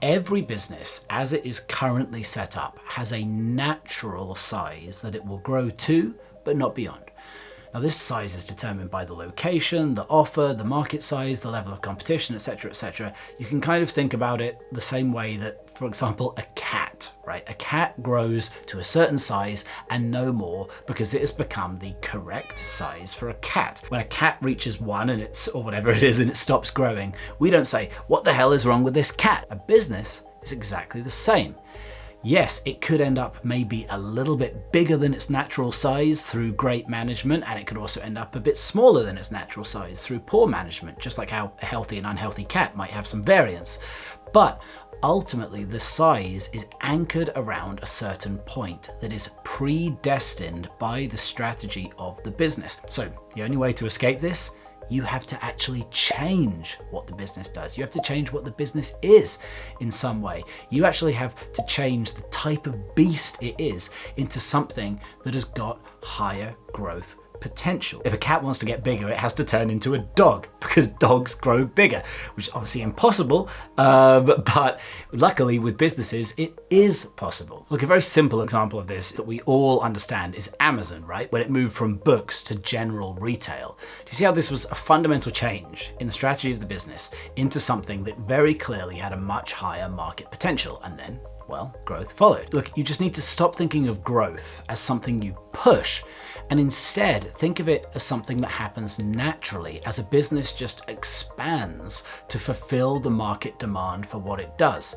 Every business, as it is currently set up, has a natural size that it will grow to, but not beyond. Now, this size is determined by the location, the offer, the market size, the level of competition, etc., etc. You can kind of think about it the same way that, for example, a cat, right? A cat grows to a certain size and no more because it has become the correct size for a cat. When a cat reaches one and or whatever it is, and it stops growing, we don't say, "What the hell is wrong with this cat?" A business is exactly the same. Yes, it could end up maybe a little bit bigger than its natural size through great management, and it could also end up a bit smaller than its natural size through poor management, just like how a healthy and unhealthy cat might have some variance. But ultimately, the size is anchored around a certain point that is predestined by the strategy of the business. So the only way to escape this, you have to actually change what the business does. You have to change what the business is in some way. You actually have to change the type of beast it is into something that has got higher growth potential. If a cat wants to get bigger, it has to turn into a dog because dogs grow bigger, which is obviously impossible, but luckily with businesses, it is possible. Look, a very simple example of this that we all understand is Amazon, right? When it moved from books to general retail. Do you see how this was a fundamental change in the strategy of the business into something that very clearly had a much higher market potential, and then, well, growth followed. Look, you just need to stop thinking of growth as something you push, and instead think of it as something that happens naturally as a business just expands to fulfill the market demand for what it does.